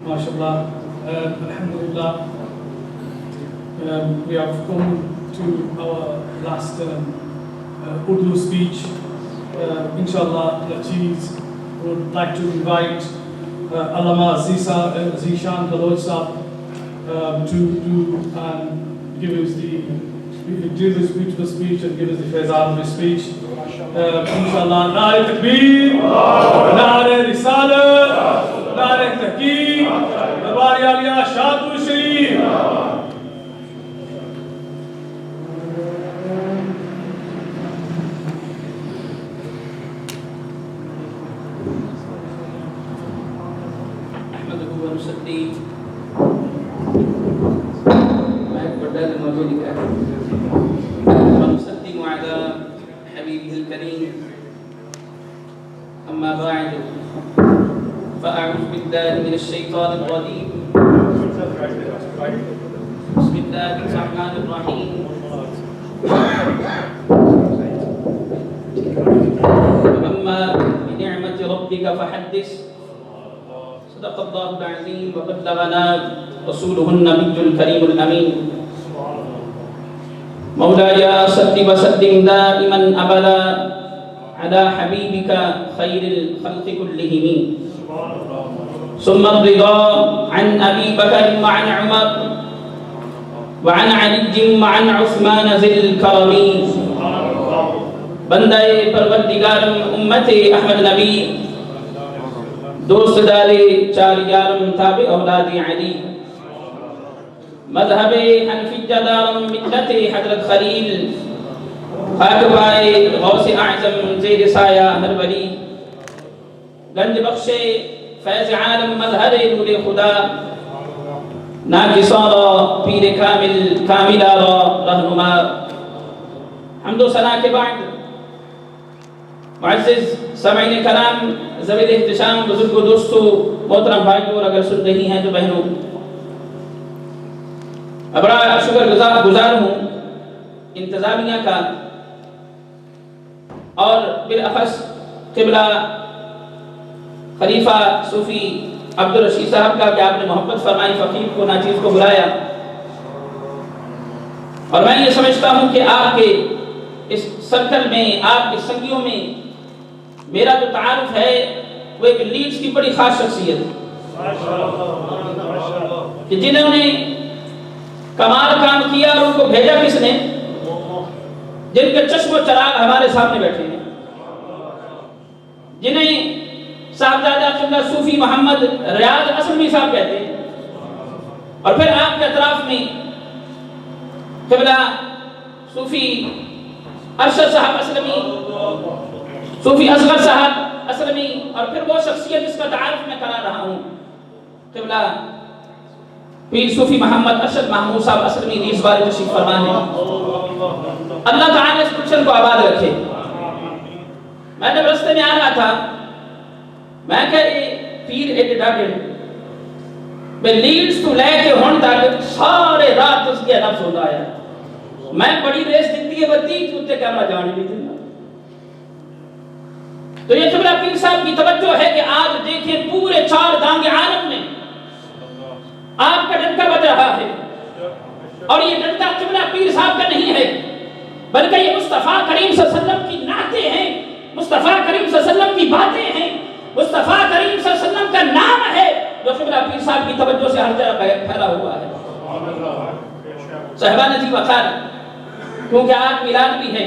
MashaAllah. Alhamdulillah. We have come to our last Urdu speech. Inshallah, Lateef would like to invite Allama Zishan Baloch Sahab to give us the beautiful speech and give us the faizan of his speech. Inshallah, Nare Takbir, Nare Risalat, Nare Tahqiq, Darbar Aliya Shadul Sharif. ونسلم على حبيبه الكريم أما بعد فأعوذ بالله من الشيطان الرجيم بسم الله الرحمن الرحيم وأما بنعمة ربك فحدث صدق الله العظيم وبلغنا رسوله النبي الكريم الأمين مولاي صل وسلم دائما أبدا على حبيبك خير الخلق كلهم ثم الرضا عن أبي بكر وعن عمر وعن علي وعن عثمان ذي الكرم بندہ پروردگارم امت احمد نبی دوست دارے چار یارم تابع اولاد علی مذہب حنفیہ دارم ملت حضرت خلیل خاک پائے غوث اعظم زیر سایہ ہر ولی گنج بخش فیض عالم مظہر نور خدا ناکسارا پیر کامل کاملارا رہنما حمد و ثنا کے بعد معزز سامعین کرام ذویل احتشام بزرگ و دوستو محترم بھائیوں اور اگر سن رہی ہیں تو بہنوں بڑا شکر گزار ہوں انتظامیہ کا اور بالاخص قبلہ خلیفہ صوفی عبدالرشید صاحب کا کہ آپ نے محبت فرمائی فقیر کو ناچیز کو بلایا اور میں یہ سمجھتا ہوں کہ آپ کے اس سرکل میں آپ کے سنگیوں میں میرا جو تعارف ہے وہ ایک لیڈز کی بڑی خاص شخصیت کہ جنہوں نے کمال کام کیا اور ان کو بھیجا کس نے جن کے چشم و چراغ ہمارے سامنے بیٹھے ہیں جنہیں صاحبزادہ قبلہ صوفی محمد ریاض اسلمی صاحب کہتے ہیں اور پھر آپ کے اطراف میں قبلہ صوفی ارشد صاحب اسلمی صوفی اصغر صاحب اسلمی اور پھر وہ شخصیت جس کا تعارف میں کرا رہا ہوں قبلہ پیر صوفی محمد ارشد محمود صاحب اسلمی نیز بار تشریف فرما ہے اللہ تعالیٰ اس گلشن کو آباد رکھے میں جب رستے میں آ رہا تھا میں کہ پیر ایڈیڈاڈن میں لیڈز تو لے کے ہون تک سارے رات اس کے نفس ہوتا ہے میں بڑی ریس دیتی ہے بدی چھوٹے کیمرہ جانے بھی دن تو یہ قبلہ پیر صاحب کی توجہ ہے کہ آج دیکھیں پورے چار دانگ عالم میں آپ کا ڈنکا بج رہا ہے اور یہ ڈنکا قبلہ پیر صاحب کا نہیں ہے بلکہ یہ مصطفیٰ کریم صلی اللہ علیہ وسلم کی نعتیں ہیں مصطفیٰ کریم صلی اللہ علیہ وسلم کی باتیں ہیں مصطفیٰ کریم صلی اللہ علیہ وسلم کا نام ہے جو قبلہ پیر صاحب کی توجہ سے ہر جگہ پھیلا ہوا ہے صاحبان جی وقار کیونکہ آج میلاد بھی ہے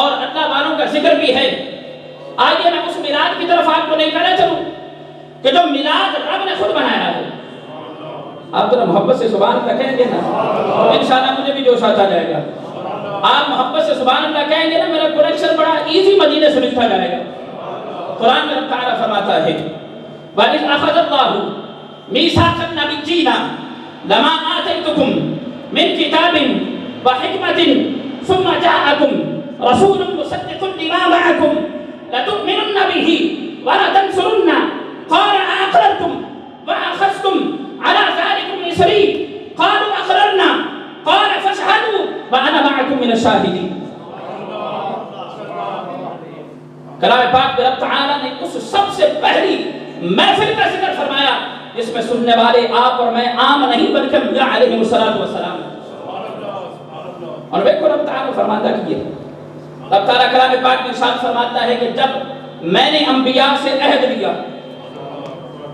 اور اللہ والوں کا ذکر بھی ہے آئیے میں اس میلاد کی طرف آپ کو نہیں کرنا چلوں کہ جو میلاد رب نے خود بنایا ہے آپ ذرا محبت سے سبحان اللہ کہیں گے نا انشاءاللہ مجھے بھی جوش آتا جائے گا آپ محبت سے سبحان اللہ کہیں گے نا میرا کنیکشن بڑا ایزی مدینے سے لکھتا جائے گا قرآن میں رب تعالیٰ فرماتا ہے وَإِذْ أَخَذَ اللَّهُ مِيثَاقَ النَّبِيِّينَ لَمَا آتَيْتُكُم مِّن كِتَابٍ وَحِكْمَةٍ ثُمَّ جَاءَكُمْ رَسُولٌ مُصَدِّقٌ لِّمَا مَعَكُمْ لَتُؤْمِنُنَّ بِهِ وَلَتَنصُرُنَّ قَالَ أَأَقْرَرْتُمْ وَأَخَذْتُمْ عَلَى ذَلِكُمْ إِصْرِي قَالُوا أَقْرَرْنَا قَالَ فَاشْهَدُوا وَأَنَا مَعَكُمْ مِنَ الشَّاهِدِينَ کلام پاک میں رب تعالیٰ نے اس سب سے پہلی محفل کا ذکر فرمایا جس میں سننے والے آپ اور میں عام نہیں بلکہ انبیاء علیہ السلام. اور دیکھو رب تعالیٰ فرماتا کہ رب تعالیٰ کلام پاک میں ارشاد فرماتا ہے کہ جب میں نے انبیاء سے عہد لیا،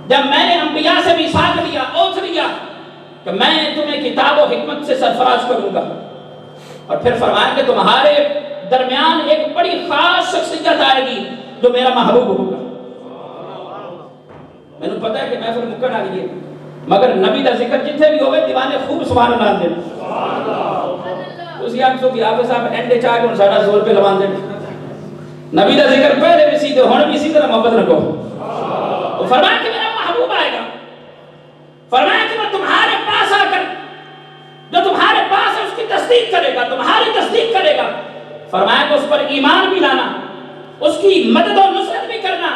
جب میں نے انبیاء سے میثاق لیا، اوتھ لیا کہ میں تمہیں کتاب و حکمت سے سرفراز کروں گا، اور پھر فرمایا کہ تمہارے درمیان ایک بڑی خاص شخصیت آئے گی جو میرا محبوب ہوگا. میں نے پتا ہے کہ محفل مکن آ گئی ہے، مگر نبی دا ذکر جتنے بھی ہوئے دیوانے خوب سبحان اللہ دیں. اسی آنکھ تو بھی آفے صاحب اینڈے چاہ کے ان ساڑھا زور پہ لوان دیں. نبی دا ذکر پہلے بھی سیدھے ہونے بھی اسی طرح محبت رکھو. تو فرمایا کہ میرا محبوب آئے گا، فرمایا کہ وہ تمہارے پاس آ کر جو تمہارے پاس ہے اس کی تصدیق کرے گا، تمہاری تصدیق کرے گا. فرمایا کہ اس پر ایمان بھی لانا، اس کی مدد و نصرت بھی کرنا.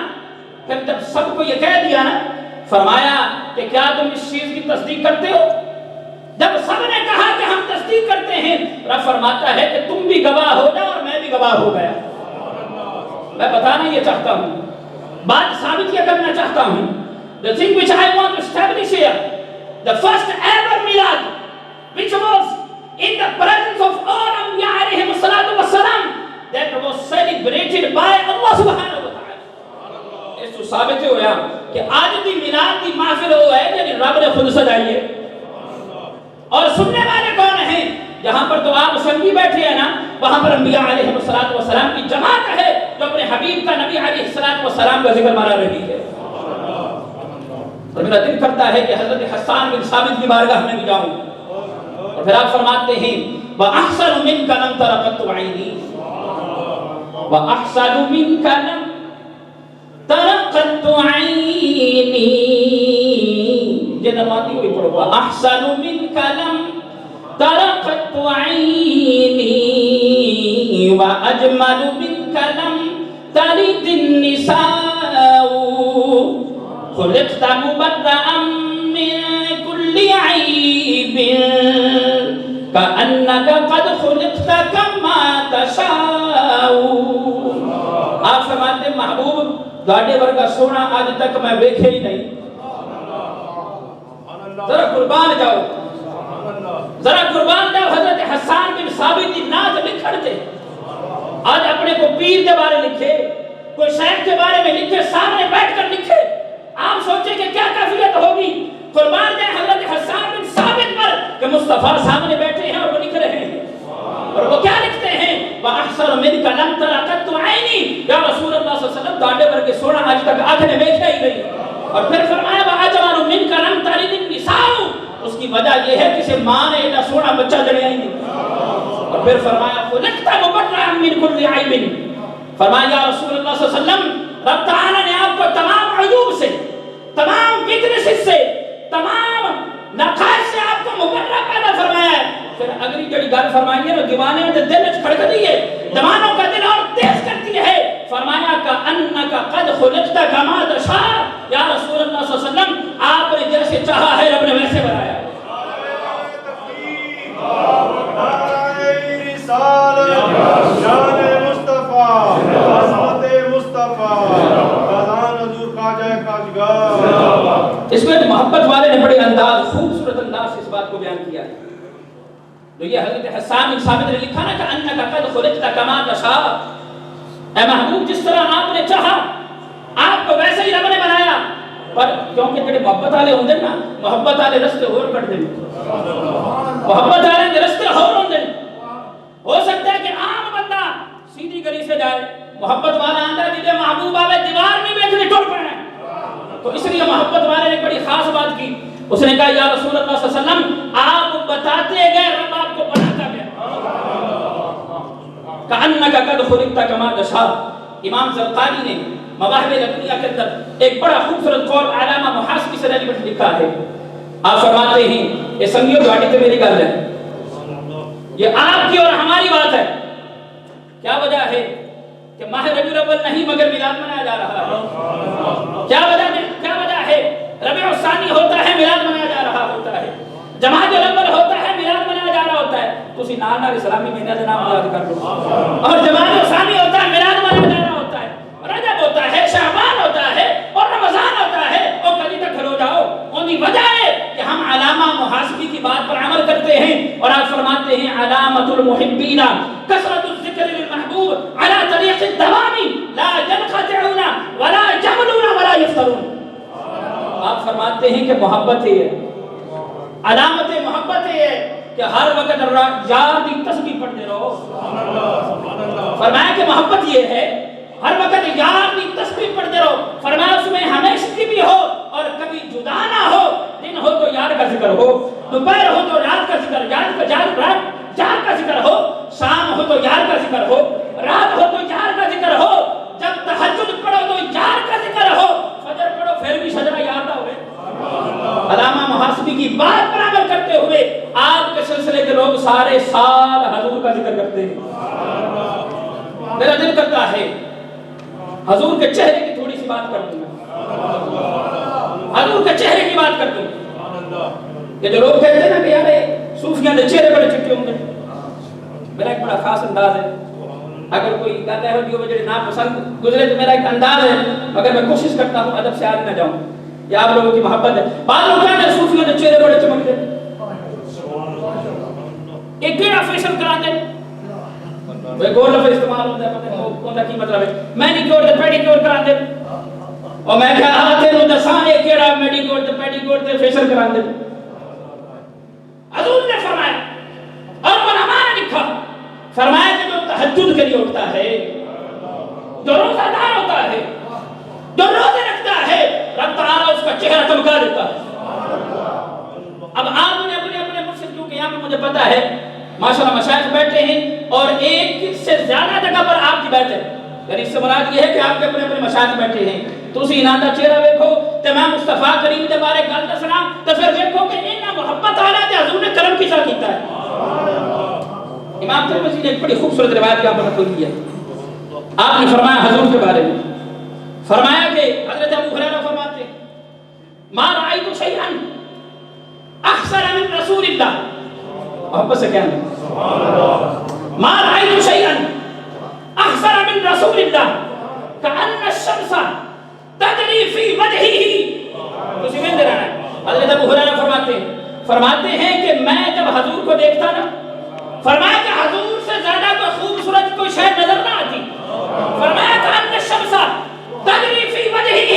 پھر جب سب کو یہ کہہ دیا نا، فرمایا کہ کیا تم اس چیز کی تصدیق کرتے ہو؟ جب سب نے کہا کہ ہم تصدیق کرتے ہیں، رب فرماتا ہے کہ تم بھی گواہ ہو جاؤ اور میں بھی گواہ ہو گیا. میں بتانا یہ چاہتا ہوں، بات ثابت یہ کرنا چاہتا ہوں. The thing which I want to establish here, the first ever milad which was in the presence of all Anbiya alayhim salatu wassalam, that was celebrated by Allah subhanahu wa ta'ala. اس تو ثابت ہوا کہ آج بھی میلاد کی محفل ہو ہے یعنی رب نے خود سجائی ہے. اور سننے والے کون ہیں؟ جہاں پر تو آپ سنگی بیٹھے ہیں نا، وہاں پر انبیاء علیہ السلام کی جماعت ہے جو اپنے حبیب کا، نبی علیہ السلام کا ذکر مانا رہی ہے. اور میرا دل کرتا ہے کہ حضرت حسان بن ثابت کی بارگاہ میں بھی جاؤں. اور پھر آپ فرماتے ہیں وَأَحْسَنُ مِنْكَ لَمْ تَرَ قَطُّ عَيْنِي وَأَحْسَنُ مِنْكَ لَمْ تَرَ قَطُّ عَيْنِي. جنواتی ہوئی پڑھو وَأَحْسَنُ مِنْكَ لَمْ تَرَ قَطُّ عَيْنِي وَأَجْمَلُ مِنْكَ لَمْ تَلِدِ النِّسَاءُ خلقت مبرأ من كل عيب كأنك قد خلقت كما تشاء. آپ فرماتے ہیں محبوب گاڑے ورگا سونا آج تک میں دیکھے ہی نہیں. ذرا قربان جاؤ، ذرا قربان جاؤ. حضرت حسان بن ثابت نعت لکھتے آج اپنے کو پیر کے بارے لکھے، کوئی شیخ کے بارے میں لکھے، سامنے بیٹھ کر لکھے. آپ سوچیں کہ کیا کیفیت ہوگی. قربان جائے حضرت حسان بن ثابت پر کہ مصطفیٰ سامنے بیٹھے ہیں اور وہ لکھ رہے ہیں. اور وہ کیا لکھتے ہیں؟ وَأَحْسَنُ مِنْكَ لَمْ تَرَ قَطُّ عَيْنِي. یا رسول اللہ صلی اللہ علیہ وسلم گاڑے پر کے سونا آج تک آنکھ نے دیکھا ہی نہیں. اور پھر فرمایا وَأَجْمَلُ مِنْكَ لَمْ تَلِدِ النِّسَاءُ. اس کی وجہ یہ ہے کہ اسے ماں نے اتنا سونا بچہ جنیا ہی نہیں. اور پھر فرمایا خلقت مبرأ من كل عیب. فرمایا یا رسول اللہ صلی اللہ علیہ وسلم رب تعالیٰ نے آپ کو تمام عیوب سے، تمام ویکنیسز سے، تمام نقائص سے آپ کو مبرہ پیدا فرمایا ہے. پھر اگلی جڑی گل فرمائی ہے وہ دیوانے میں دل میں کھڑک دی ہے، جوانوں کا دل اور تیز کرتی ہے. فرمایا کأنک قد خلقت کما تشاء. یا رسول اللہ صلی اللہ علیہ وسلم آپ نے جیسے چاہا ہے رب نے ویسے بنایا ہے. اس میں محبت والے نے بڑے انداز، خوبصورت انداز سے اس بات کو بیان کیا ہے. تو یہ حضرت حسان بن ثابت نے لکھا نا کہ انک قد خلقت کما تشاء. اے محبوب جس طرح آپ نے چاہا آپ کو ویسے ہی رب نے بنایا. پر کیونکہ جڑے محبت والے ہوندے نا، محبت والے رستے اور کٹ دیں، محبت والے دے رستے اور ہوندے. ہو سکتا ہے کہ عام بندہ سیدھی گلی سے جائے، محبت والا آندا جدے محبوب آوے دیوار نہیں دیکھنی ٹوٹ پڑے. تو اس لیے محبت والے نے بڑی خاص بات کی. اس نے کہا یا رسول اللہ صلی اللہ علیہ وسلم آپ بتاتے گئے رب آپ کو بناتا گیا. کأنک قد خلقت کما تشاء. امام زرقانی نے مواہب لدنیہ کے اندر ایک بڑا خوبصورت قول علامہ محاسبی سے ریلیونٹ لکھا ہے. آپ فرماتے ہیں یہ سنگیوں گاڑی تو میری گل ہے، یہ آپ کی اور ہماری بات ہے. کیا وجہ ہے کہ ماہ ربیع الاول نہیں مگر میلاد منایا جا رہا ہے؟ کیا وجہ ہے؟ ربیع الثانی ہوتا ہے میلاد منایا جا رہا ہوتا ہے، جمادی الاول ہوتا ہے میلاد منایا جا رہا ہوتا ہے. تو اسی نال اسلامی مہینہ کا نام یاد کر لو. اور جمادی الثانی ہوتا ہے میلاد منایا جا رہا ہوتا ہے، رجب ہوتا ہے، شعبان ہوتا ہے اور رمضان ہوتا ہے. اور کبھی تک کھلو جاؤ کی وجہ ہے کہ ہم علامہ محاسبی کی بات پر عمل کرتے ہیں، اور آپ فرماتے ہیں علامت المحبین کثرت الذکر للمحبوب علی طریق الدوام لا ينقطعون ولا يملون ولا يفترون۔ آپ فرماتے ہیں کہ محبت ہے، علامت محبت ہے کہ ہر وقت یار دی تسبیح پڑھتے رہو۔ فرمایا کہ محبت یہ ہے ہر وقت یار دی تسبیح پڑھتے رہو، فرمایا اس میں ہمیشگی بھی ہو اور کبھی جدا نہ ہو، دن ہو تو یار کا ذکر ہو، دوپہر ہو تو رات کا ذکر، یار کا ذکر ہو، شام ہو تو یار کا ذکر ہو، رات ہو تو یار کا ذکر ہو، جب تہجد پڑھو تو یار کا ذکر ہو، فجر پڑھو پھر بھی شجرہ یار نہ ہوئے۔ علامہ محاسبی کی بات پر عمل کرتے ہوئے آپ کے سلسلے کے لوگ سارے سال حضور کا ذکر کرتے ہیں۔ میرا دل کرتا ہے حضور کے چہرے کی تھوڑی سی بات کر دوں، حضور کے چہرے کی بات کر دوں۔ یہ جو لوگ کہتے ہیں نا کہ یار صوفیاں دے چہرے بڑے چٹے ہوں گے، میرا ایک بڑا خاص انداز ہے، اگر کوئی گل ہے جو مجھے ناپسند گزرے تو میرا ایک انداز ہے، مگر میں کوشش کرتا ہوں ادب سے آگے نہ جاؤں، یہ آپ لوگوں کی محبت ہے۔ بعض لوگ کہتے ہیں صوفیوں دے چہرے بڑے چمکتے ہیں، ایک کیڑا فیشن کرا دیں، وہ گول لفظ استعمال ہوتا ہے، پتہ نہیں کون سا کی مطلب ہے، مینیکیور تے پیڈیکیور کرا دیں، اور میں کہا آتے نو دساں یہ کیڑا مینیکیور تے پیڈیکیور تے فیشن کرا دیں۔ حضور نے فرمایا اور علماء نے لکھا، فرمایا کہ جو تہجد کے لیے اٹھتا ہے، جو روزہ دار ہوتا ہے، جو روزے رکھتا ہے، رب تعالیٰ اس کا چہرہ چمکا دیتا ہے۔ اب آپ نے اپنے مرشد، کیونکہ یہاں پہ مجھے پتا ہے ماشاءاللہ مشائخ بیٹھے ہیں اور ایک سے زیادہ جگہ پر آپ کی بیٹھ ہے، یعنی اس سے مراد یہ ہے کہ آپ کے اپنے مشائخ بیٹھے ہیں، تو اسی انہاں دا چہرہ دیکھو تے میں مصطفیٰ کریم دے بارے گل دسنا تے پھر دیکھو کہ انہاں محبت والا تے حضور نے کرم کیسا کیتا ہے۔ امام ترمذی نے ایک بڑی خوبصورت روایت یہاں پر نقل کی ہے، آپ نے فرمایا حضور کے بارے میں، فرمایا کہ حضرت ابو ہریرہ فرماتے ہیں ما رأیت شیئا احسن من رسول اللہ، محبت سے کہنا ما رأیت شیئا احسن من رسول اللہ کأن الشمس تجری فی وجہہ، تو سمجھ رہا ہے۔ حضرت ابو ہریرہ فرماتے ہیں کہ میں جب حضور کو دیکھتا نا، فرمایا کہ حضور سے زیادہ کوئی خوبصورت کوئی شے نظر نہ آتی، فرمایا کأن الشمس تجری فی وجہہ،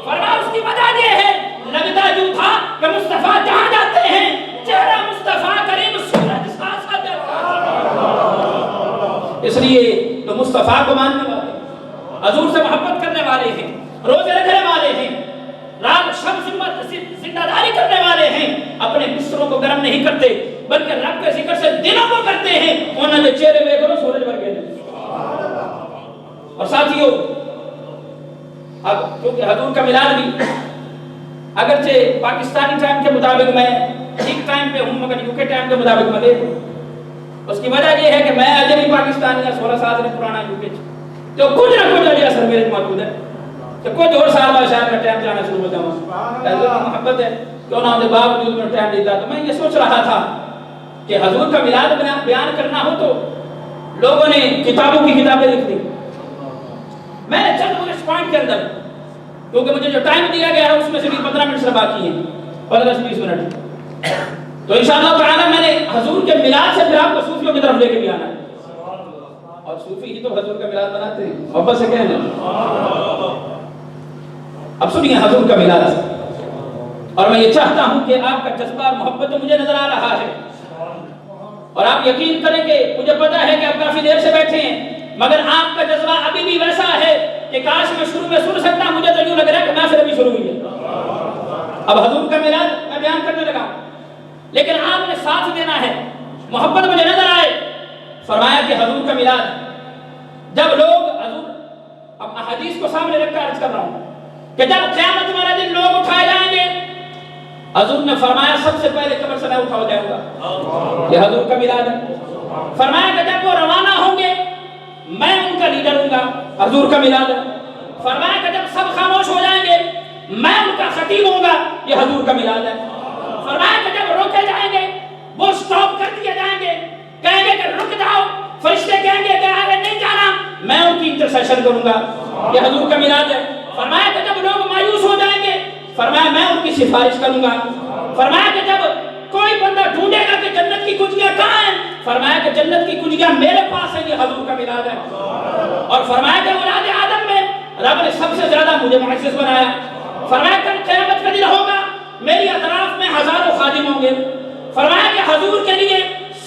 فرمایا اس کی وجہ یہ ہے لگتا جو تھا کہ مصطفیٰ جہاں جاتے ہیں چہرہ مصطفیٰ کریم سورج سا جاتا ہے۔ اس لیے تو مصطفیٰ کو ماننے والے، حضور سے محبت کرنے والے ہیں، روزے رکھنے والے ہیں، رات شب زندہ داری کرنے والے ہیں، اپنے بستروں کو گرم نہیں کرتے بلکہ رب کے ذکر سے دلوں کو کرتے ہیں، انہوں نے چہرے میں کرو سورج بھر گئے۔ اور ساتھیوں اب کیونکہ حضور کا میلاد بھی اگرچہ پاکستانی ٹائم کے مطابق میں ایک ٹائم پہ ہوں مگر یوکے ٹائم کے مطابق میں دیکھوں، اس کی وجہ یہ ہے کہ میں اجنبی پاکستانی یا 16 سال سے پرانا یوکے تو کچھ نہ کچھ علی اثر میرے موجود ہے، تو کچھ اور سال بعد شاید میں ٹائم جانا شروع ہو جاؤں، حضور کی محبت ہے کیوں نہ ہونے باوجود میں ٹائم دیتا۔ تو میں یہ سوچ رہا تھا کہ حضور کا میلاد بیان کرنا ہو تو لوگوں نے کتابوں کی کتابیں لکھ دی، میں نے چند اس پوائنٹ کے اندر، کیونکہ مجھے جو ٹائم دیا گیا ہے اس میں سے بھی 15 منٹ سے باقی ہیں، 15-20 منٹ، تو انشاءاللہ تعالی میں نے حضور کے میلاد سے پھر آپ کو صوفیوں کی طرف لے کے بھی آنا ہے، اور صوفی ہی تو حضور کا میلاد بناتے ہیں، محبت سے کہنے۔ اب سنیے حضور کا میلاد، اور میں یہ چاہتا ہوں کہ آپ کا جذبہ اور محبت مجھے نظر آ رہا ہے، اور آپ یقین کریں کہ مجھے پتا ہے کہ آپ کافی دیر سے بیٹھے ہیں مگر آپ کا جذبہ ابھی بھی ویسا ہے کہ کاش میں شروع میں سن سکتا، مجھے تو یوں لگ رہا ہے کہ میں سے ابھی شروع ہوئی ہے۔ اب حضور کا میلاد میں بیان کرنے لگا، لیکن آپ نے ساتھ دینا ہے، محبت مجھے نظر آئے۔ فرمایا کہ حضور کا میلاد جب لوگ، حضور اب احادیث کو سامنے رکھ کر عرض کر رہا ہوں کہ جب قیامت والے دن لوگ اٹھائے جائیں گے، حضور نے فرمایا سب سے پہلے قبر سے میں اٹھا جاؤں گا، یہ حضور کا میلاد ہے۔ فرمایا کہ جب وہ روانہ ہوں گے میں ان کا لیڈر ہوں گا، حضور کا میلاد ہے۔ فرمایا کہ جب سب خاموش ہو جائیں گے میں ان کا خطیب ہوں گا، یہ حضور کا میلاد ہے۔ فرمایا کہ جب روکے جائیں گے وہ سٹاپ کر دیے جائیں گے، کہیں گے کہ رک جاؤ، فرشتے کہیں گے کہ آگے نہیں جانا، میں ان کی انٹرسیشن کروں گا، یہ حضور کا میلاد ہے۔ فرمایا کہ جب لوگ مایوس ہو جائیں گے فرمایا میں ان کی سفارش کروں گا. فرمایا کہ جب کوئی بندہ ڈھونڈے گا کہ جنت کی کنجیاں کہاں ہیں, فرمایا کہ جنت کی کنجیاں میرے پاس ہیں, یہ حضور کا میلاد ہے. اور فرمایا کہ اولاد آدم میں رب نے سب سے زیادہ مجھے معزز بنایا. فرمایا کہ قیامت کا دن ہوگا, میری اطراف میں ہزاروں خادم ہوں گے. فرمایا کہ حضور کے لیے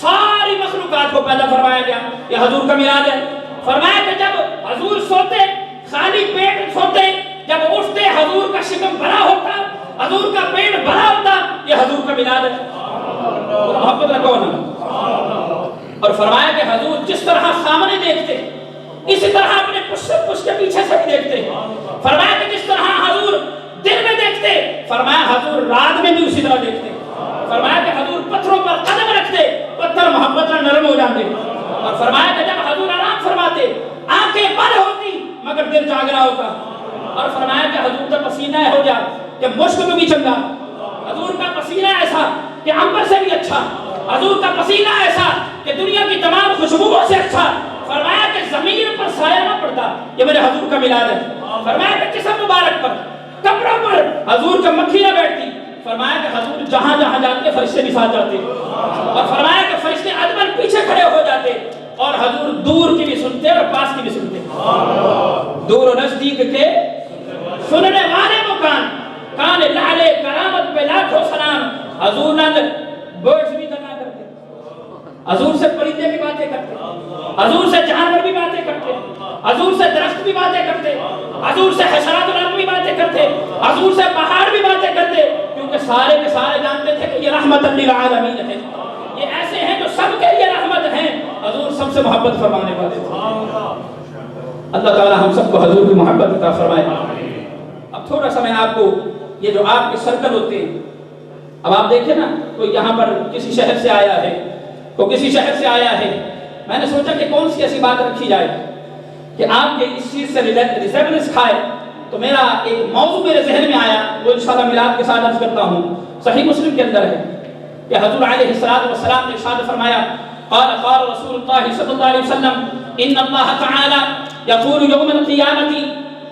ساری مخلوقات کو پیدا فرمایا گیا, یہ حضور کا میلاد ہے. فرمایا کہ جب حضور سوتے خالی پیٹ سوتے, جب اٹھتے حضور کا شکم بھرا ہوتا, حضور کا پیٹ بھرا ہوتا, یہ حضور کا میلاد ہے. محبت رکھو نا. اور فرمایا کہ حضور جس طرح سامنے دیکھتے اسی طرح اپنے پشت کے پیچھے سے بھی دیکھتے. فرمایا کہ جس طرح حضور دن میں دیکھتے, فرمایا حضور رات میں بھی اسی طرح دیکھتے. فرمایا کہ حضور پتھروں پر قدم رکھتے, پتھر محبت میں نرم ہو جاتے. اور فرمایا کہ جب حضور آرام فرماتے آنکھیں بند ہوتی مگر دل جاگ رہا ہوتا. اور فرمایا کہ حضور کا پسینہ ہو جا کہ مشک میں بھی چنگا, حضور کا پسینہ ایسا کہ عنبر سے بھی اچھا, حضور کا پسینہ ایسا کہ دنیا کی تمام خوشبوؤں سے اچھا. فرمایا کہ زمین پر سایہ نہ پڑتا, یہ میرے حضور کا میلاد ہے. فرمایا کہ جسم مبارک پر کپڑوں پر حضور کا مکھی نہ بیٹھتی. فرمایا کہ حضور جہاں جہاں جاتے فرشتے بھی ساتھ جاتے. اور فرمایا کہ فرشتے ادباً پیچھے کھڑے ہو جاتے اور حضور دور کی بھی سنتے اور پاس کی بھی سنتے. دور و نزدیک کے سننے والے مکان, کان لعلے کرامت پہ لاکھوں سلام. حضور نال برڈز بھی کرنا کرتے, حضور سے پرندے بھی باتیں کرتے, حضور سے جانور بھی باتیں کرتے, حضور سے درخت بھی باتیں کرتے, حضور سے حشرات الارض بھی باتیں کرتے, حضور سے پہاڑ بھی باتیں کرتے, کیونکہ سارے کے سارے جانتے تھے کہ یہ رحمت للعالمین ہے, یہ ایسے ہیں جو سب کے لیے رحمت ہیں. حضور سب سے محبت فرمانے والے تھے. اللہ تعالی ہم سب کو حضور کی محبت عطا فرمائے. اب تھوڑا سا میں آپ کو یہ جو آپ کے سرکل ہوتے ہیں, اب آپ دیکھیں نا, کوئی یہاں پر کسی شہر سے آیا ہے, کوئی کسی شہر سے آیا ہے, میں نے سوچا کہ کون سی ایسی بات رکھی جائے کہ آپ کے اس چیز سے ریزیبلنس کھائے. تو میرا ایک موضوع میرے ذہن میں آیا, وہ انشاءاللہ میلاد کے ساتھ عرض کرتا ہوں. صحیح مسلم کے اندر ہے کہ حضور علیہ السلام نے ارشاد فرمایا, قال قال رسول اللہ صلی اللہ علیہ وسلم, ان اللہ تعالی یقول یوم القیامت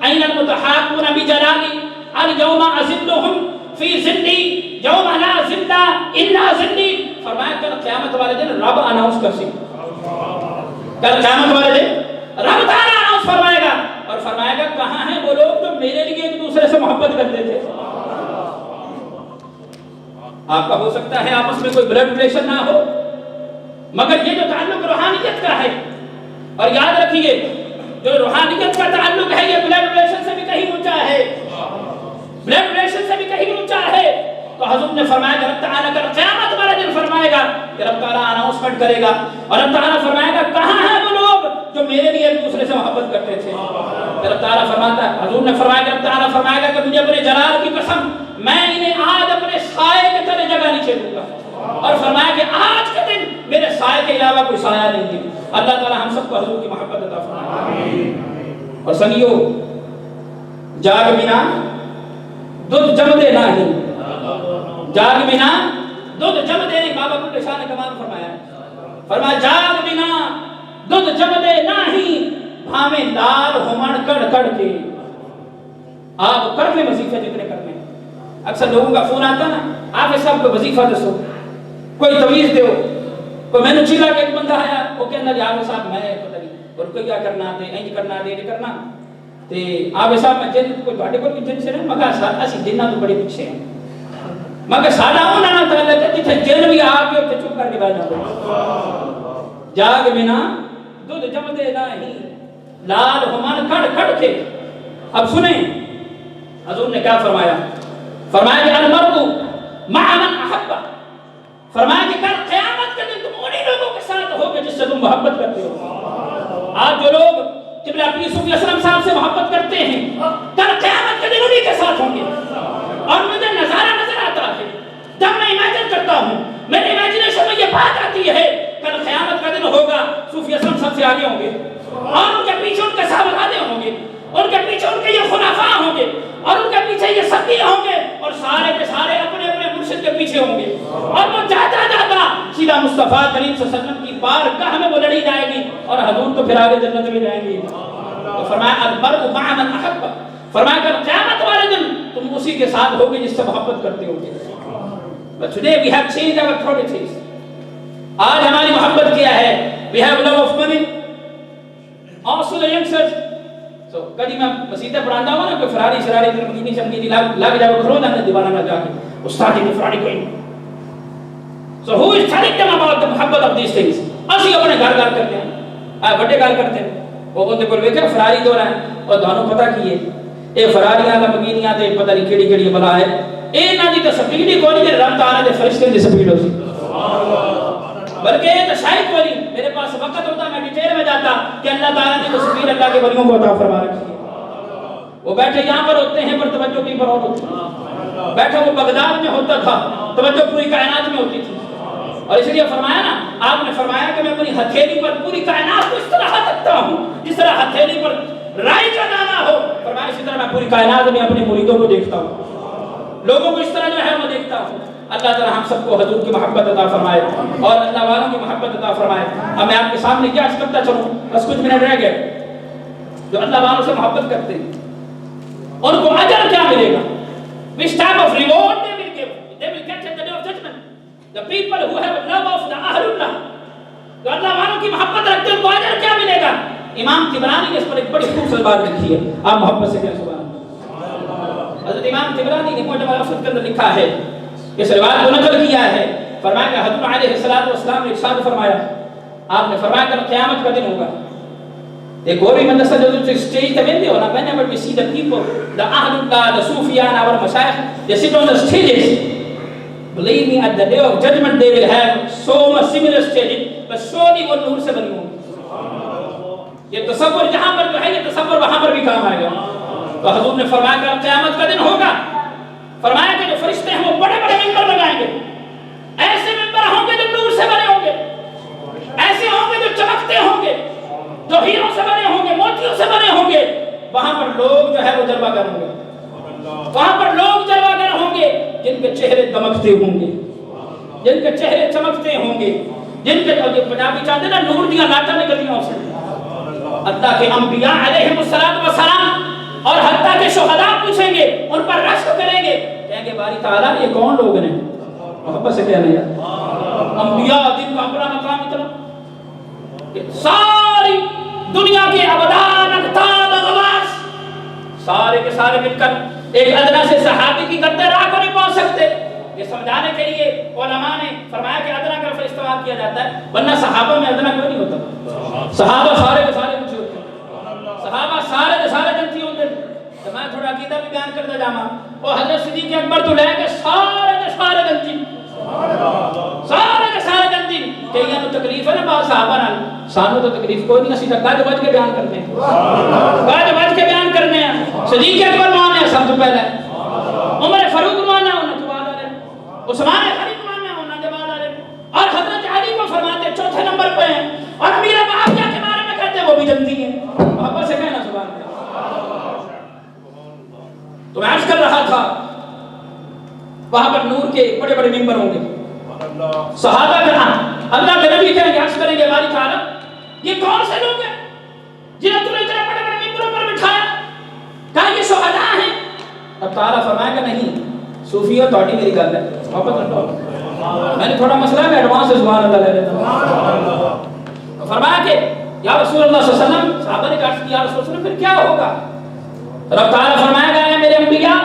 این المتحاکون بجلالی اليوم اذلهم فی ذلی یوم لا ذل الا ذلی. فرمایا کل قیامت والے دن رب اناؤنس کر سی, کل قیامت والے دن رب تعالی اناؤنس فرمائے گا اور فرمائے گا کہاں ہیں وہ لوگ جو میرے لیے ایک دوسرے سے محبت کرتے تھے. آپ کا ہو سکتا ہے آپس میں کوئی بلڈ ریلیشن نہ ہو, مگر یہ جو تعلق روحانیت کا ہے, اور یاد رکھیے جو روحانیت کا تعلق ہے یہ بلڈ ریلیشن سے بھی کہیں اونچا ہے, بلڈ ریلیشن سے بھی کہیں اونچا ہے. تو حضور نے فرمایا کہ رب تعالیٰ کل قیامت والے دن فرمائے گا کہ رب تعالیٰ اناؤنسمنٹ کرے گا اور رب تعالیٰ فرمائے گا کہاں ہیں وہ لوگ جو میرے لیے ایک دوسرے سے محبت کرتے تھے. رب تعالیٰ فرماتا ہے, حضور نے فرمایا کہ رب تعالیٰ فرمائے گا کہ مجھے اپنے جلال کی قسم میں انہیں آج اپنے سائے کے تلے جگہ نیچے دوں گا. اور فرمایا کہ آج کے دن میرے سائے کے علاوہ کوئی سایہ نہیں ہے. اللہ تعالیٰ ہم سب کو حضور کی محبت عطا فرمائے. اور سنگیو, جاگ بنا دودھ جم دے نہیں, جاگ بنا دودھ جم دے نہیں. بابا بلے شاہ نے کمال فرمایا, فرمایا جاگ بنا دودھ جم دے نہیں, بھامے لال ہمن کڑ کڑ کے. آپ کر لیں وظیفے جتنے کرنے. اکثر لوگوں کا فون آتا نا, آپ صاحب کو وظیفہ دسو, کوئی تویز دیو, کوئی میں نے چیلا کہ ایک بندہ آیا وہ کہنا جی آپ صاحب میں پتہ نہیں اور کوئی کیا کرنا تے انج کرنا دے کرنا تے آپ صاحب میں جن کوئی بڑے کو جن سے نہیں مگر ساتھ اسی جنہ تو بڑے پیچھے ہیں, مگر ساڈا انہاں نال تعلق ہے جتھے جن بھی آ کے تے چپ کر کے بیٹھ جاؤ. جاگ بنا دودھ جم دے نہیں, لال ہمان کھڑ کھڑ کے. اب سنیں حضور نے کیا فرمایا, فرمایا کہ المرء مع من احب. فرمایا کہ کل قیامت کے دن تم انہی لوگوں کے ساتھ ہوگے جس سے تم محبت کرتے ہو. آج جو لوگ قبلہ پیر صوفی اسلم صاحب سے محبت کرتے ہیں کل قیامت کے دن انہی کے ساتھ ہوں گے. اور مجھے نظارہ نظر آتا ہے, جب میں امیجن کرتا ہوں, میرے امیجنیشن میں یہ بات آتی ہے کل قیامت کا دن ہوگا, صوفی اسلم سب سے آگے ہوں گے اور ان کے پیچھے ان کے صحابہ ہوں گے, ان کے پیچھے ان کے یہ خلفاء ہوں گے اور ان کے پیچھے یہ سبی ہوں گے اور سارے کے سارے اپنے اپنے مرشد کے پیچھے ہوں گے. اور وہ جاتا جاتا سیدھا مصطفیٰ کریم صلی اللہ علیہ وسلم کی بارگاہ میں وہ لڑی جائے گی اور حضور تو پھر آگے جنت میں جائیں گے. تو فرمایا المرء مع من احب. فرمایا کہ قیامت والے دن تم اسی کے ساتھ ہوگے جس سے محبت کرتے ہوگے. But today we have changed our priorities. آج ہماری محبت کیا ہے؟ We have love of money. Also the youngsters. So کبھی میں مسیطہ پڑھاتا ہوں نا کوئی فراری شراری مدینی چمکینی لگ جائے وہ کھلو جانے دیوانہ نہ جا کے استاد کی فراری کوئی. So who is telling them about the محبت of these things? اسی اپنے گھر کرتے ہیں بڑے گھر کرتے ہیں وہ بندے کو ویکھے فراری دو رہا ہے اور دونوں پتہ کیے اے فراریاں لمبگینیاں تے پتہ نہیں کیڑی کیڑی بلا ہے انہاں دی تے سپیڈ ہی کوئی نہیں رب تعالی دے فرشتے دی سپیڈ ہوسی بلکہ یہ تو شاید کوئی نہیں. میرے پاس وقت ہوتا میں ڈیٹیل میں جاتا کہ اللہ تعالیٰ نے تو سپیڈ اللہ کے ولیوں کو عطا فرما رکھی ہے. وہ بیٹھے یہاں پر ہوتے ہیں پر توجہ کہیں پر اور ہوتی ہے. بیٹھا وہ بغداد میں ہوتا تھا توجہ پوری کائنات میں ہوتی تھی. اور اس لیے فرمایا نا آپ نے فرمایا کہ میں اپنی ہتھیلی پر پوری کائنات کو اس طرح رکھتا ہوں جس طرح ہتھیلی پر رائی کا دانہ ہو. فرمایا اسی طرح میں پوری کائنات میں اپنے مریدوں کو دیکھتا ہوں لوگوں کو اس طرح جو ہے وہ دیکھتا ہوں. اللہ تعالی ہم سب کو حضور کی محبت عطا فرمائے اور اللہ والوں کی محبت عطا فرمائے. اب میں آپ کے سامنے کیا عرض کرتا چلوں بس کچھ منٹ رہ گئے. جو اللہ والوں سے محبت کرتے ہیں ان کو اجر کیا ملے گا؟ which type of reward they will give? They will get at the day of judgment. The people who have love of the Ahlullah, جو اللہ والوں کی محبت رکھتے ہیں ان کو اجر کیا ملے گا؟ امام طبرانی نے اس پر ایک بڑی خوبصورت بات لکھی ہے. آپ محبت سے کہیں سبحان اللہ. حضرت امام طبرانی نے معجم الاوسط کے اندر لکھا ہے اس روایت کو نقل کیا ہے. فرمایا کہ حضرت علیہ السلام نے ارشاد فرمایا آپ نے فرمایا کہ قیامت کا دن ہوگا. ایک اور بھی مدرسہ جو اسٹیج پہ بیٹھتے ہو نا whenever we see the people, the Ahlullah, the Sufiyan, our Mashayikh, they sit on the stages. Believe me, at the day of judgment they will have so much similar stages, but surely وہ نور سے بنی ہوگی. یہ تصور جہاں پر جو ہے یہ تصور وہاں پر بھی کام آئے گا. تو حضور نے فرمایا کہ قیامت کا دن ہوگا. فرمایا کہ جو فرشتے ہیں وہ بڑے بڑے ممبر لگائیں گے. ایسے ممبر ہوں گے جو نور سے بنے ہوں گے, ایسے ہوں گے جو چمکتے ہوں گے, جو ہیروں سے بنے ہوں گے, موتیوں سے بنے ہوں گے. وہاں پر لوگ جو ہے وہ جلوہ گر ہوں گے. وہاں پر لوگ جلوہ گر ہوں گے جن کے چہرے دمکتے ہوں گے, جن کے چہرے چمکتے ہوں گے, جن کے پنجابی چاہتے ہیں نا نور دیاں لاٹاں نکلدیاں اس سے. اللہ کے انبیاء علیہم السلام اور حتیٰ کہ شہداء پوچھیں گے, ان پر رشک کریں گے, کہیں گے باری تعالیٰ یہ کون لوگ ہیں؟ محبت سے کہنا یار انبیاء جن کا اپنا مقام اتنا ساری دنیا کے ابدان اقتاب اغواس سارے کے سارے مل کر ایک ادنا سے صحابی کی قدر راہ کو نہیں پہنچ سکتے. یہ سمجھانے کے لیے علماء نے فرمایا کہ ادنا کا لفظ استعمال کیا جاتا ہے ورنہ صحابہ میں ادنا کوئی نہیں ہوتا. صحابہ سارے کے سارے کچھ ہوتے ہیں, صحابہ سارے کے سارے جنتی ہوتے ہیں. تو میں تھوڑا عقیدہ بھی بیان کرتا جاما اور حضرت صدیق اکبر تو لے کے سارے جنتی سارے جنتی کہ یہ تو تکلیف ہے نا بعض صحابہ نال, سانو تو تکلیف کوئی نہیں, اسی تک گاج بج کے بیان کرتے ہیں, گاج بج کے بیان کرنے ہیں. صدیق اکبر مانے سب تو پہلے, عمر فاروق مانا انہوں تو بعد آ رہے, عثمان غنی مانا انہوں کے بعد آ رہے, اور حضرت علی کو فرماتے چوتھے نمبر پہ ہیں, اور امیر معاویہ کے بارے میں کہتے ہیں وہ بھی جنتی ہیں. محبت سے کہنا سبحان اللہ. تو میں عرض کر رہا تھا وہاں پر نور کے بڑے بڑے ممبر ہوں گے. صحابہ کرام اللہ کے نبی کہیں گے عرض کریں گے باری تعالیٰ یہ کون سے لوگ ہیں جنہیں تم نے اتنے بڑے بڑے ممبروں پر بٹھایا؟ کہا یہ شہداء ہیں. اب تعالیٰ فرمائے گا نہیں صوفیوں توڑی میری گل ہے, محبت رکھو. میں نے تھوڑا مسئلہ ہے ایڈوانس سے سبحان اللہ لے لیتا ہوں. فرمایا کہ یا رسول اللہ صلی اللہ علیہ وسلم, صحابہ نے کہا کہ یا رسول اللہ پھر کیا ہوگا؟ رب تعالیٰ فرمایا گا میرے انبیاء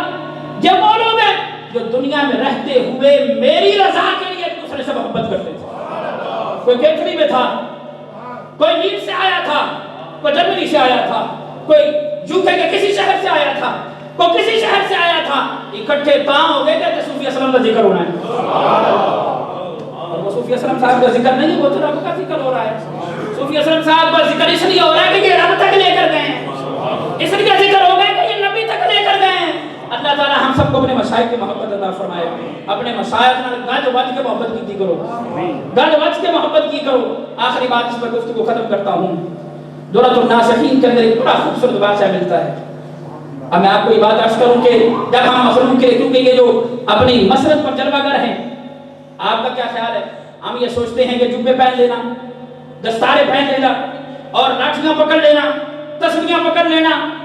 یہ وہ لوگ ہیں جو دنیا میں رہتے ہوئے میری رضا کے لیے ایک دوسرے سے محبت کرتے تھے. کوئی کیتھری میں تھا, کوئی نیل سے آیا تھا, کوئی جرمنی سے آیا تھا, کوئی یوکے کے کسی شہر سے آیا تھا, کوئی کسی شہر سے آیا تھا, اکٹھے تاں ہو گئے کہ صوفی اسلام کا ذکر ہونا ہے. اور وہ صوفی اسلام صاحب کا ذکر نہیں, وہ تو رب کا ذکر ہو رہا ہے. صوفی اسلام صاحب کا ذکر اس لیے ہو رہا ہے کہ یہ رب تک لے کر گئے ہیں, اس لیے ذکر ہو گئے کہ یہ نبی تک لے کر گئے ہیں. اللہ تعالیٰ ہم سب کو اپنے مشائخ کی محبت عطا فرمائے. اپنے مشائخ نال گج وج کے محبت کی کرو, گج وج کے محبت کی کرو. آخری بات اس پر گفتگو ختم کرتا ہوں. دورۃ الناصحین کے اندر ایک بڑا خوبصورت واقعہ ملتا ہے. اب میں آپ کو یہ بات عرض کروں کہ جب ہم مخلوق کے, کیونکہ یہ جو اپنی مسرت پر جلوہ گر ہیں, آپ کا کیا خیال ہے؟ ہم یہ سوچتے ہیں کہ جبے پہن لینا, دستارے پہن لینا اور لاٹھیاں پکڑ لینا, تسبیحاں پکڑ لینا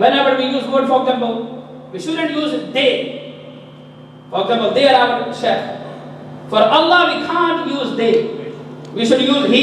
whenever we use word, for example, we shouldn't use they. For example, they are our sheikh. For Allah we can't use they, we should use he.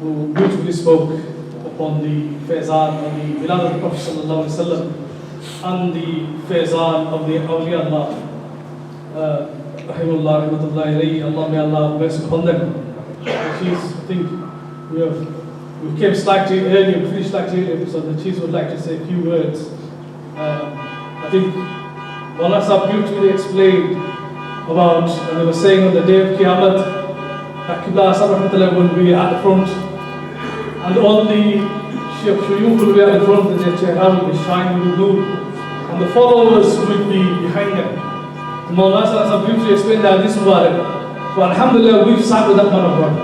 Who beautifully spoke upon the faizan of the Milad of the Prophet sallallahu alaihi wasallam and the faizan of the Awliya Allah. Rahimullah, rahmatullahi alayhi, Allah may Allah bless upon them. I think we came slightly earlier, we finished slightly earlier, so the chiefs would like to say a few words. I think Mawlana Sahib beautifully explained about, and they were saying on the day of Qiyamah, that Qibla Sahib rahmatullah will be at the front, and all the shuyukh will be at the front, and their chehra will be shining with nur, and the followers will be behind them. Mawlana Sahib beautifully explained that this Mubarak. So alhamdulillah, we've sat with that man of God.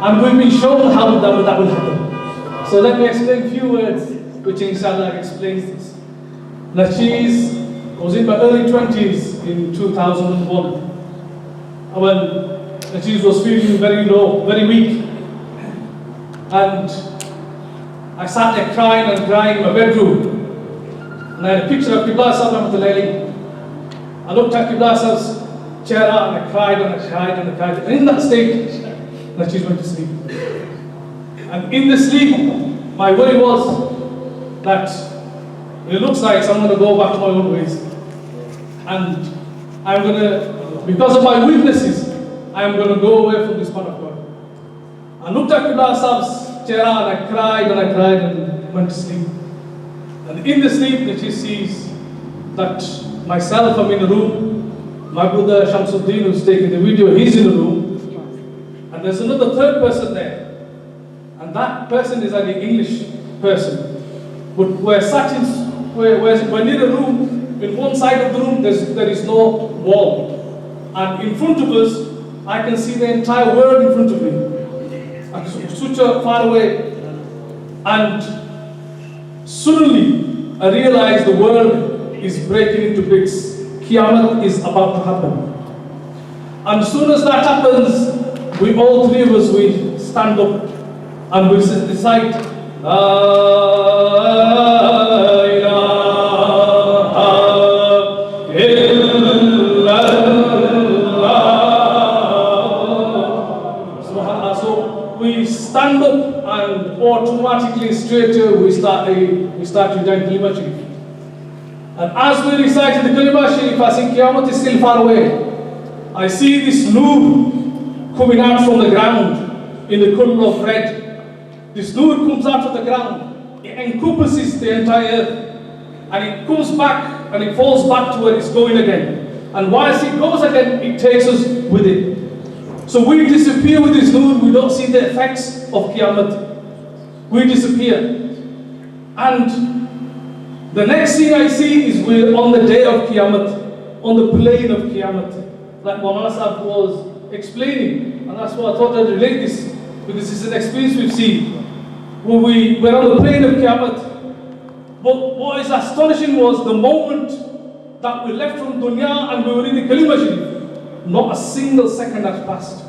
And we've been shown how that will happen. So let me explain a few words, which inshallah explains this. Nachiz was in my early 20s in 2001. When Nachiz was feeling very low, very weak. And I sat there crying and crying in my bedroom. And I had a picture of Qibla Sahib rahmatullahi. I looked at Qibla Sahib's chehra and I cried and I cried and I cried. And in that state, Nachiz went to sleep. And in the sleep, my worry was that it looks like I'm going to go back to my own ways. And I'm going to, because of my weaknesses, I'm going to go away from this man of God. I looked at Qibla Sahib's chehra and I cried and went to sleep. And in the sleep, Nachiz sees that myself, I'm in a room. My brother Shamsuddin, who's taking the video, he's in the room. And there's another third person there. And that person is like an English person. But we're sat in, we're near a room. In one side of the room, there is no wall. And in front of us, I can see the entire world in front of me. I'm such far away. And suddenly, I realized the world is breaking into bits. Qiyamah is about to happen. And as soon as that happens, we all three of us, we stand up and we decide, La ilaha illallah. Subhanallah. So we stand up and automatically straight away we start reciting Kalima Sharif. And as we recited the Kalima Sharif, I think Qiyamah is still far away. I see this nur coming out from the ground in the color of red. This nur comes out of the ground. It encompasses the entire earth. And it comes back and it falls back to where it's going again. And whilst it goes again, it takes us with it. So we disappear with this nur. We don't see the effects of Qiyamah. We disappear. And the next thing I see is we're on the day of Qiyamah, on the plane of Qiyamah. Like Mawlana Sahib was explaining, and that's why I thought I'd relate this, because this is an experience we've seen. When we were on the plane of Qiyamah, but what is astonishing was the moment that we left from dunya and we were in the Kalima Sharif, not a single second has passed.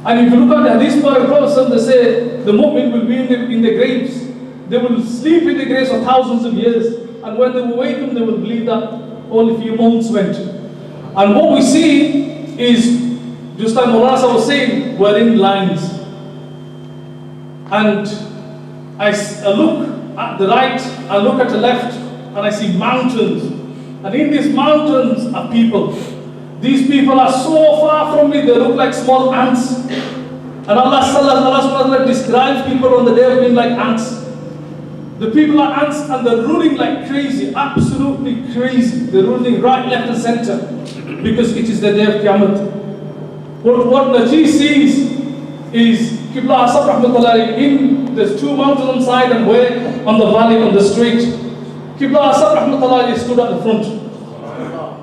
And if you look at the hadith by the Prophet, they say the mu'min will be in the graves. They will sleep in the graves for thousands of years, and when they awaken, they will believe that only a few months went. And what we see is, just like Mawlana was saying, we're in lines. And I look at the right, I look at the left, and I see mountains. And in these mountains are people. These people are so far from me, they look like small ants. And Allah describes people on the day of being like ants. The people are ants and they're running like crazy, absolutely crazy. They're running right, left and center because it is the day of Qiyamah. What Nachiz sees is Qibla Sahib rahmatullahi in, there's two mountains on side and way on the valley, on the street. Qibla Sahib rahmatullahi stood at the front.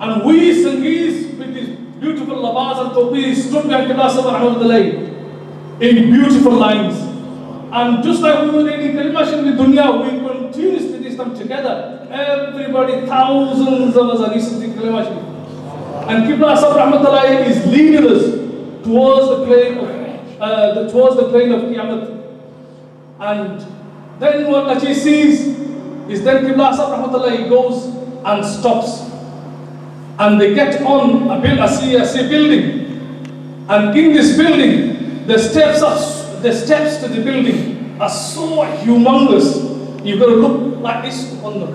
And we Sangees with these beautiful labas and topis stood behind Qibla Sahib rahmatullahi in beautiful lines. And just like we were in Kalima Sharif in dunya, we continuously did them together. Everybody, thousands of us are reciting Kalima Sharif. And Qibla Sahib rahmatullahi is leading us towards the plane of Qiyamah. And then what Nachiz sees is then Qibla Sahib rahmatullahi goes and stops. and they get on I see a building, and in this building, the steps to the building are so humongous. You've got to look like this on them.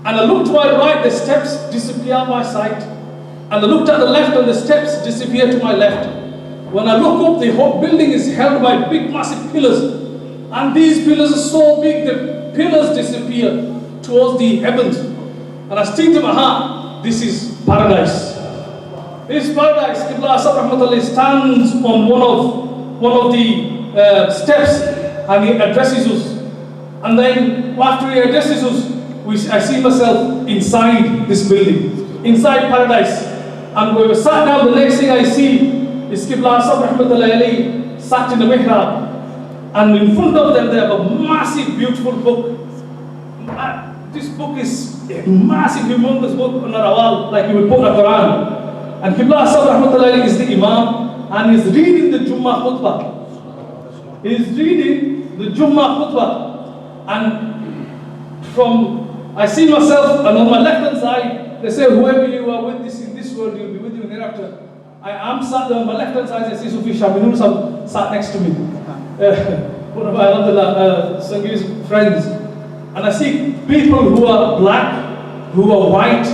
And I looked to my right, the steps disappear my sight. And I looked at the left, and the steps disappear to my left. When I look up, the whole building is held by big, massive pillars. And these pillars are so big, the pillars disappear towards the heavens. And I think to my heart, this is paradise. This paradise, Qibla Asad Rahmatullah stands on one of the steps, and he addresses us. And then after he addresses us, I see myself inside this building, inside paradise. And when we sat down, the next thing I see is Qibla Asad Rahmatullah alayhi sat in the mihrab. And in front of them, they have a massive, beautiful book. This book is a massive, humongous book on our wall, like you would put a Quran. And Qibla Asad Rahmatullah alayhi is the Imam, and he's reading the Jummah khutbah. He's reading the Jummah khutbah. And I see myself, and on my left hand side, they say, whoever you are with this in this world, you'll be with you in hereafter. I am sat there on my left hand side, I see Sufi Shaminul sat next to me. One of my Sangeet's friends. And I see people who are black, who are white,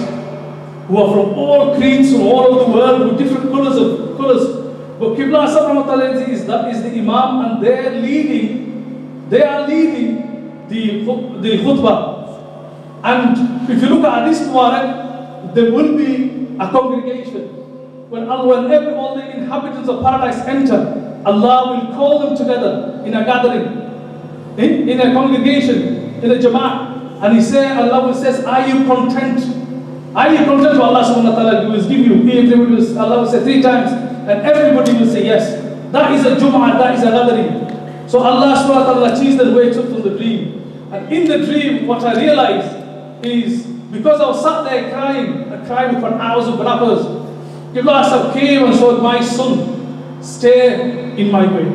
who are from all creeds, from all over the world, with different colors. But Qibla Asad Rahmatullah is the Imam, and they are leading the khutbah. And if you look at this Mubarak, there will be a congregation. When all the inhabitants of paradise enter, Allah will call them together in a gathering, in a congregation, in a jama'ah. And Allah will say, are you content? Are you content to Allah subhanahu wa ta'ala? He will give you, Allah will say 3 times, and everybody will say yes. That is a Jum'ah, that is a gathering. So Allah subhanahu wa ta'ala teaches the way from the dream. And in the dream, what I realized is, because I was sat there crying for hours of blackers, Qibla Asad came and said, my son, stay in my way.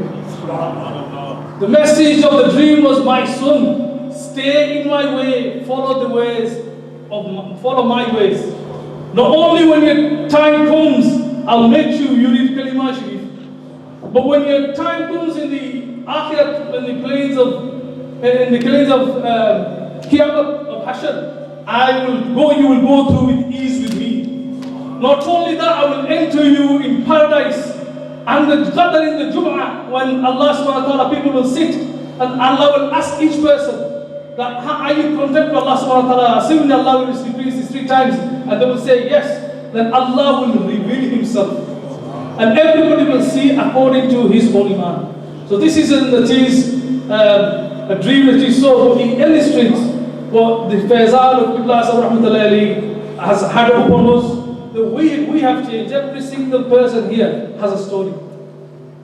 The message of the dream was, my son, stay in my way, follow my ways. Not only when your time comes, I'll make you read Kalima Sharif, but when your time comes in the Akhirat, in the plains of Qiyamah of Hashr, you will go through with ease with me. Not only that, I will enter you in paradise. And the gather in the Jum'ah, when Allah subhanahu wa ta'ala, people will sit, and Allah will ask each person, that, are you content with Allah subhanahu wa ta'ala? Assuming Allah will repeat this 3 times, and they will say yes, then Allah will reveal Himself. And everybody will see according to his own iman. So this is a dream that you saw, but it illustrates what the Faizal of Qibla Asad Rahmatullah alayhi has had upon us. The way we have changed. Every single person here has a story.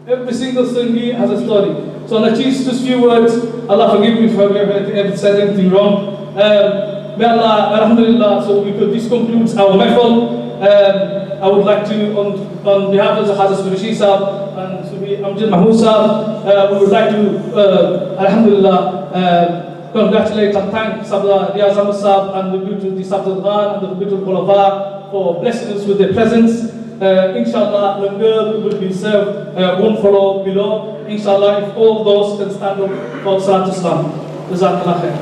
Every single Sunni has a story. So I'll choose just a few words. Allah forgive me if I've said anything wrong. May Allah, alhamdulillah, so this concludes our mehfal. I would like to, on behalf of the Hazrat Qureshi Sahab and Sufi Amjad Mahmood Sahab, we would like to, alhamdulillah, congratulate and thank Sabda Riyaz Ahmad Sahab and the beautiful Sabda Khan and the beautiful Khulafa for blessing us with their presence. Inshallah, the girl will be served one follow below. Inshallah, if all those can stand up for Salat Islam. Jazakallah khair.